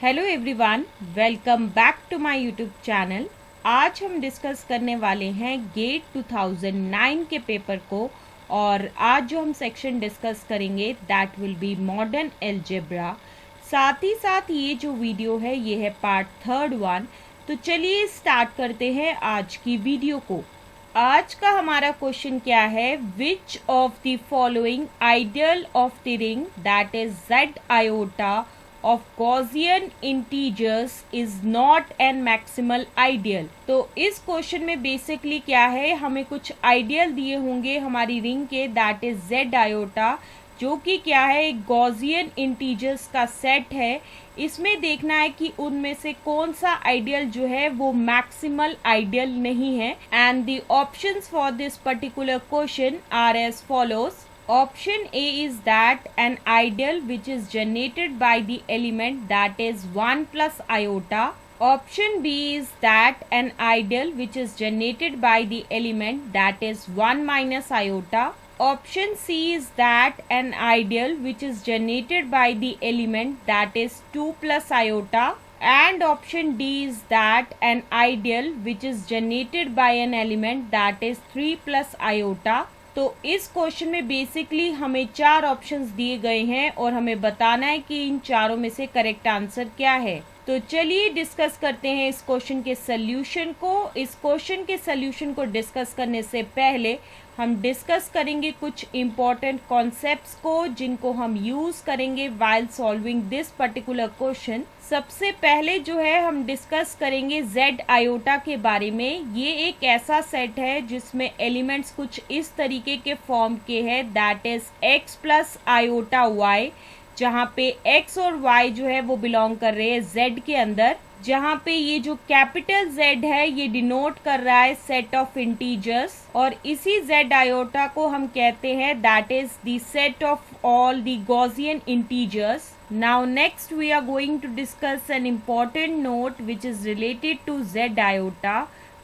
Hello everyone, welcome back to my YouTube channel. आज हम discuss करने वाले हैं गेट 2009 के पेपर को और आज जो हम सेक्शन डिस्कस करेंगे that will be modern algebra. साथ ही साथ ये जो वीडियो है ये है पार्ट 3 तो चलिए स्टार्ट करते हैं आज की वीडियो को। आज का हमारा क्वेश्चन क्या है, which of the following ideal of the ring that is Z iota of Gaussian integers is not an maximal ideal। तो इस क्वेश्चन में बेसिकली क्या है, हमें कुछ आइडियल दिए होंगे हमारी रिंग के दैट इज जेड आयोटा, जो कि क्या है एक गॉसियन इंटीजर्स का सेट है। इसमें देखना है कि उनमें से कौन सा आइडियल जो है वो मैक्सिमल आइडियल नहीं है। And the options for this particular question are as follows. Option A is that an ideal which is generated by the element that is 1 plus iota. Option B is that an ideal which is generated by the element that is 1 minus iota. Option C is that an ideal which is generated by the element that is 2 plus iota. And option D is that an ideal which is generated by an element that is 3 plus iota. तो इस question में basically हमें 4 options दिए गए हैं और हमें बताना है कि इन चारों में से करेक्ट आंसर क्या है। तो चलिए डिस्कस करते हैं इस क्वेश्चन के सल्यूशन को। इस क्वेश्चन के सल्यूशन को डिस्कस करने से पहले हम डिस्कस करेंगे कुछ इम्पोर्टेंट कॉन्सेप्ट्स को जिनको हम यूज करेंगे while solving this particular question. सबसे पहले जो है हम डिस्कस करेंगे जेड आयोटा के बारे में। ये एक ऐसा सेट है जिसमें एलिमेंट्स कुछ इस तरीके के फॉर्म के हैं that is x plus iota y, जहाँ पे x और y जो है वो बिलोंग कर रहे हैं z के अंदर, जहाँ पे ये जो कैपिटल Z है ये डिनोट कर रहा है सेट ऑफ इंटीजर्स और इसी Z आयोटा को हम कहते हैं that is the set of all the Gaussian integers. Now next we are going to discuss an important note which is related to Z iota.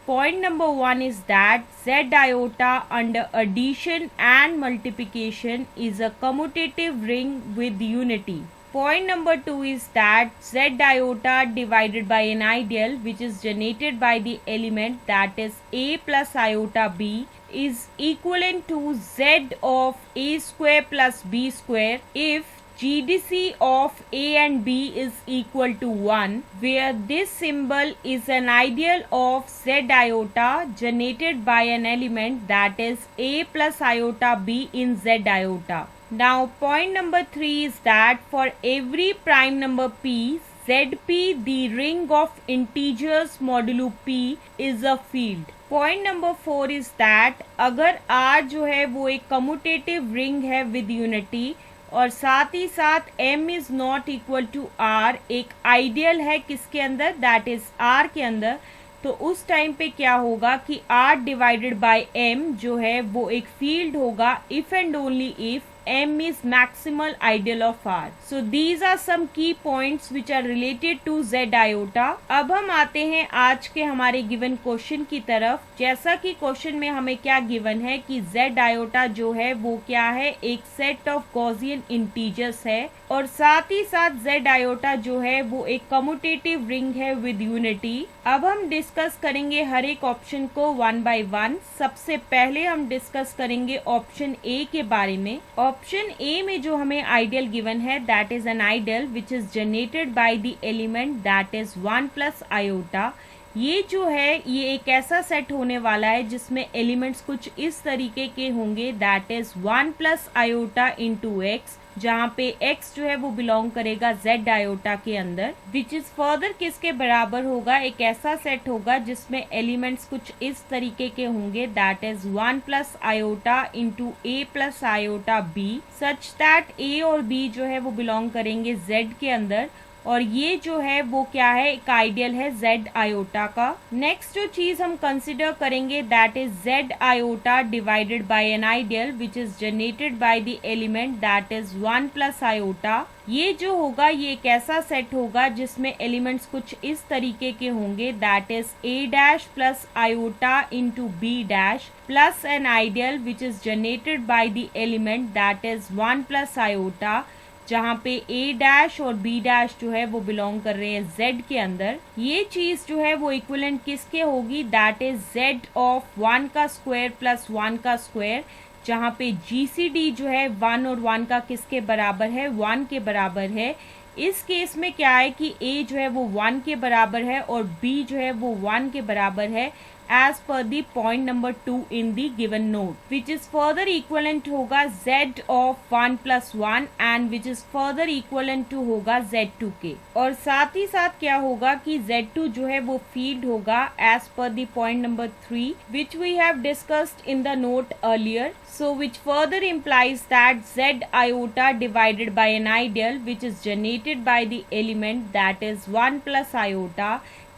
Point number 1 is that Z iota under addition and multiplication is a commutative ring with unity. Point number 2 is that Z iota divided by an ideal which is generated by the element that is A plus iota B is equivalent to Z of A square plus B square if GDC of A and B is equal to 1, where this symbol is an ideal of Z iota generated by an element that is A plus iota B in Z iota. Now point number 3 is that for every prime number P, ZP the ring of integers modulo P is a field. Point number 4 is that अगर R जो है वो एक commutative ring है with unity और साथ ही साथ m is not equal to r एक आइडियल है किसके अंदर, दैट इज r के अंदर, तो उस टाइम पे क्या होगा कि r डिवाइडेड बाय m जो है वो एक फील्ड होगा if and only if m is maximal ideal of R. So these are some key points which are related to Z iota. अब हम आते हैं आज के हमारे गिवन क्वेश्चन की तरफ। जैसा कि क्वेश्चन में हमें क्या गिवन है कि Z iota जो है वो क्या है, एक सेट ऑफ गॉसियन इंटीजर्स है और साथ ही साथ Z iota जो है वो एक कम्यूटेटिव रिंग है विद यूनिटी। अब हम डिस्कस करेंगे हर एक ऑप्शन को वन बाय वन। सबसे पहले हम डिस्कस करेंगे ऑप्शन ए के बारे में। ऑप्शन ए में जो हमें आइडियल गिवन है that is an ideal which is generated by the element that is 1 plus iota. ये जो है ये एक ऐसा सेट होने वाला है जिसमें एलिमेंट्स कुछ इस तरीके के होंगे that is 1 plus iota into x, जहाँ पे x जो है वो बिलोंग करेगा Z आयोटा के अंदर, विच इज फर्दर किसके बराबर होगा, एक ऐसा सेट होगा जिसमें एलिमेंट्स कुछ इस तरीके के होंगे that is 1 plus iota into A plus iota B, such that A और B जो है वो बिलोंग करेंगे Z के अंदर और ये जो है वो क्या है, एक आइडियल है Z आयोटा का। नेक्स्ट जो चीज हम कंसिडर करेंगे that is Z iota divided by an ideal which is generated by the element that is 1 plus iota. ये जो होगा ये एक ऐसा सेट होगा जिसमें एलिमेंट्स कुछ इस तरीके के होंगे that is A dash plus iota into B dash plus an ideal which is generated by the element that is 1 plus iota. जहाँ पे ए डैश और बी डैश जो है वो बिलोंग कर रहे हैं z के अंदर। ये चीज जो है वो इक्विवेलेंट किसके होगी, दैट इज z ऑफ 1 का स्क्वायर प्लस 1 का स्क्वायर, जहाँ पे GCD जो है 1 और 1 का किसके बराबर है, 1 के बराबर है। इस केस में क्या है कि a जो है वो 1 के बराबर है और b जो है वो 1 के बराबर है as per the point number 2 in the given node, which is further equivalent होगा z of 1 plus 1 and which is further equivalent to होगा z2 के। और साथ ही साथ क्या होगा कि z2 जो है वो फील्ड होगा as per the point number 3 which we have discussed in the note earlier, so which further implies that z iota divided by an ideal which is generated by the element that is 1 plus iota,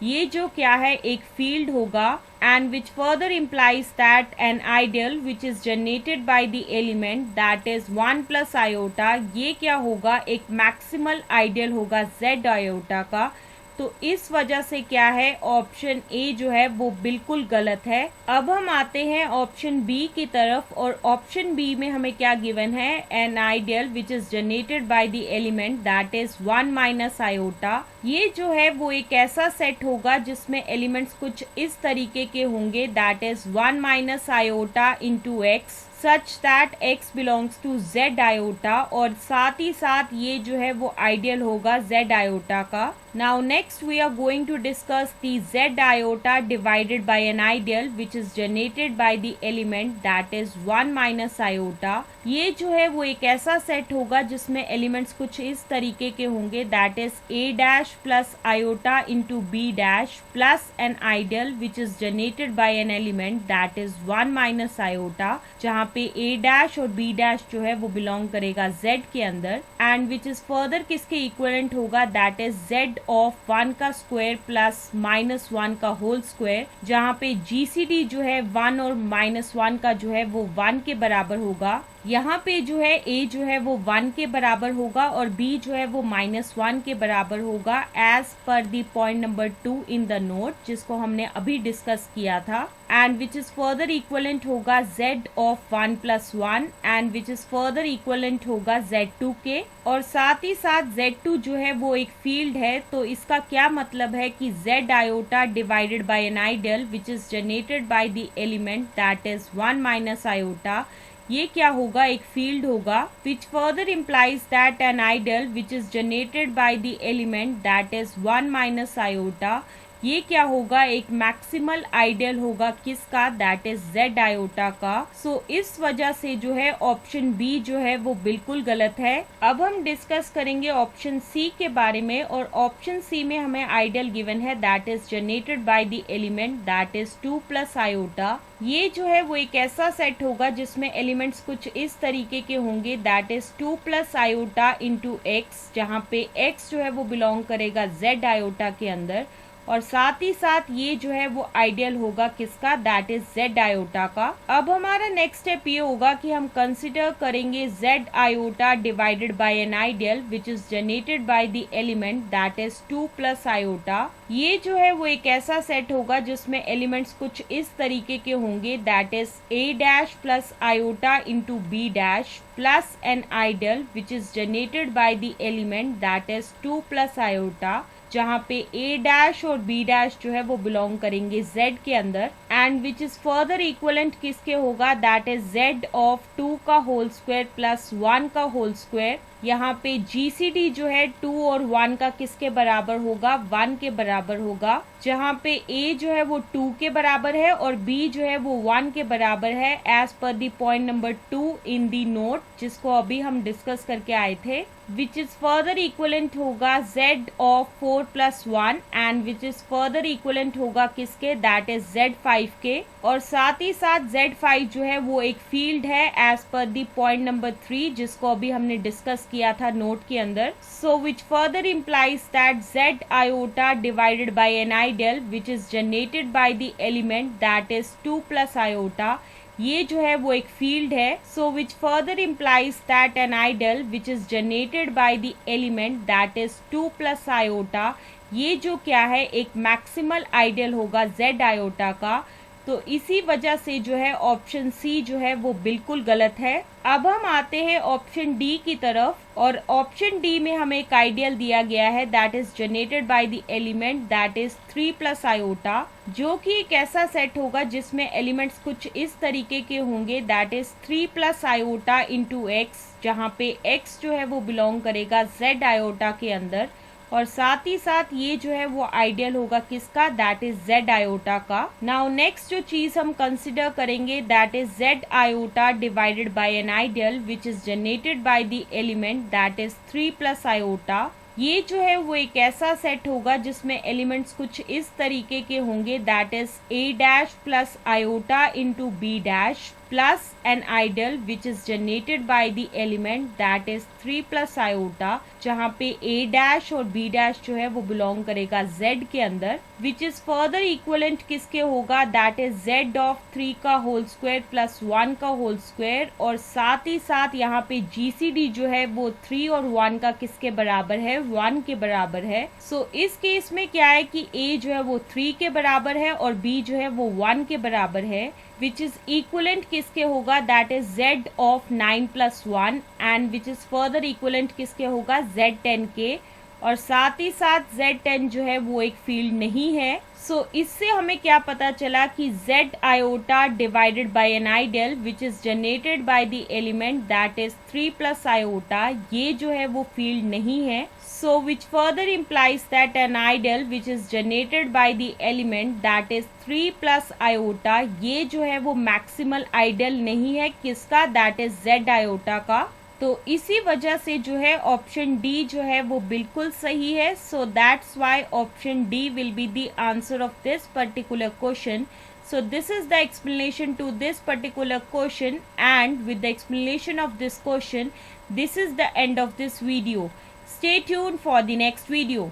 ये जो क्या है एक field होगा and which further implies that an ideal which is generated by the element that is 1 plus iota, ये क्या होगा एक मैक्सिमल आइडियल होगा z iota का। तो इस वजह से क्या है ऑप्शन ए जो है वो बिल्कुल गलत है। अब हम आते हैं ऑप्शन बी की तरफ और ऑप्शन बी में हमें क्या गिवन है, N ideal which is generated by the element that is 1 minus iota. ये जो है वो एक ऐसा सेट होगा जिसमें एलिमेंट्स कुछ इस तरीके के होंगे that is 1 minus iota into x such that x belongs to z iota, और साथ ही साथ ये जो है वो आइडियल होगा z iota का। Now next we are going to discuss the z iota divided by an ideal which is generated by the element that is 1 minus iota। ये जो है वो एक ऐसा सेट होगा जिसमें एलिमेंट्स कुछ इस तरीके के होंगे that is a dash plus iota into b dash plus an ideal which is generated by an element that is 1 minus iota, जहाँ पे a डैश और b डैश जो है वो बिलोंग करेगा z के अंदर एंड विच इज फर्दर किसके इक्विवेलेंट होगा दैट इज z ऑफ 1 का स्क्वायर प्लस माइनस 1 का होल स्क्वायर, जहाँ पे GCD जो है 1 और माइनस 1 का जो है वो 1 के बराबर होगा। यहाँ पे जो है a जो है वो 1 के बराबर होगा और b जो है वो माइनस 1 के बराबर होगा as per the point number 2 in the note, जिसको हमने अभी डिस्कस किया था and which is further equivalent होगा z of 1 plus 1 and which is further equivalent होगा z2 के। और साथ ही साथ z2 जो है वो एक फील्ड है, तो इसका क्या मतलब है कि z iota divided by an ideal which is generated by the element that is 1 minus iota, ये क्या होगा एक फील्ड होगा विच further implies that an ideal which is generated by the element that is 1 minus iota, ये क्या होगा एक maximal ideal होगा किसका, दैट इज z iota का। सो इस वजह से जो है ऑप्शन बी जो है वो बिल्कुल गलत है। अब हम डिस्कस करेंगे ऑप्शन सी के बारे में और ऑप्शन सी में हमें आइडियल गिवन है that is generated by the element that is 2 plus iota। ये जो है वो एक ऐसा सेट होगा जिसमें एलिमेंट्स कुछ इस तरीके के होंगे that is 2 plus iota into x, जहाँ पे x जो है वो बिलोंग करेगा z iota के अंदर और साथ ही साथ ये जो है वो आइडियल होगा किसका, दैट इज z iota का। अब हमारा नेक्स्ट स्टेप ये होगा कि हम कंसिडर करेंगे z iota divided by an ideal which is generated by the element that is 2 plus iota। ये जो है वो एक ऐसा सेट होगा जिसमें एलिमेंट्स कुछ इस तरीके के होंगे that is a dash plus iota into b dash plus an ideal which is generated by the element that is 2 plus iota, जहाँ पे a डैश और b डैश जो है वो बिलोंग करेंगे z के अंदर and which is further equivalent किसके होगा, दैट इज z ऑफ 2 का होल स्क्वायर प्लस 1 का होल स्क्वायर। यहाँ पे GCD जो है 2 और 1 का किसके बराबर होगा, 1 के बराबर होगा, जहाँ पे a जो है वो 2 के बराबर है और b जो है वो 1 के बराबर है as per the point number 2 in the note, जिसको अभी हम डिस्कस करके आए थे, विच इज फर्दर इक्वलेंट होगा z of 4 plus 1 and which is further equivalent होगा किसके, दैट इज z5 के। और साथ ही साथ z5 जो है वो एक फील्ड है as per the point number 3, जिसको अभी हमने डिस्कस किया था नोट के अंदर। So which further implies that z iota divided by an ideal which is generated by the element that is 2 plus iota, ये जो है वो एक फील्ड है। So which further implies that an ideal which is generated by the element that is 2 plus iota, ये जो क्या है एक मैक्सिमल आइडियल होगा z iota का। तो इसी वजह से जो है ऑप्शन सी जो है वो बिल्कुल गलत है। अब हम आते हैं ऑप्शन डी की तरफ, और ऑप्शन डी में हमें एक आइडियल दिया गया है that is generated by the element that is 3 plus iota, जो कि एक ऐसा सेट होगा जिसमें एलिमेंट्स कुछ इस तरीके के होंगे that is 3 plus iota into x, जहाँ पे एक्स जो है वो बिलोंग करेगा जेड आयोटा के अंदर, और साथ ही साथ ये जो है वो आइडियल होगा किसका, दैट इज जेड आयोटा का। नाउ नेक्स्ट जो चीज हम कंसिडर करेंगे that is Z iota divided by an ideal which is generated by the element that is 3 plus iota. ये जो है वो एक ऐसा सेट होगा जिसमें एलिमेंट्स कुछ इस तरीके के होंगे that is a dash plus iota into b dash plus an ideal which is generated by the element that is 3 plus iota, जहाँ पे ए डैश और बी डैश जो है वो बिलोंग करेगा जेड के अंदर, विच इज फर्दर इक्वलेंट किसके होगा, दैट इज जेड ऑफ 3 का होल स्क्वायर प्लस 1 का होल स्क्वायर, और साथ ही साथ यहाँ पे जीसीडी जो है वो 3 और 1 का किसके बराबर है, 1 के बराबर है। सो इस केस में क्या है कि ए जो है वो 3 के बराबर है और बी जो है वो 1 के बराबर है, which is equivalent किसके होगा, that is z of 9 plus 1 and which is further equivalent किसके होगा, z10 के, और साथ ही साथ z10 जो है वो एक फील्ड नहीं है। सो इससे हमें क्या पता चला कि z iota divided by an ideal which is generated by the element that is 3 plus iota, ये जो है वो फील्ड नहीं है। So which further implies that an ideal which is generated by the element that is 3 plus iota, ये जो है वो मैक्सिमल आइडियल नहीं है किसका, that is z आयोटा का। तो इसी वजह से जो है ऑप्शन डी जो है वो बिल्कुल सही है। So that's why option D will be the answer of this particular question. So this is the explanation to this particular question, and with the explanation of this question, this is the end of this video. Stay tuned for the next video.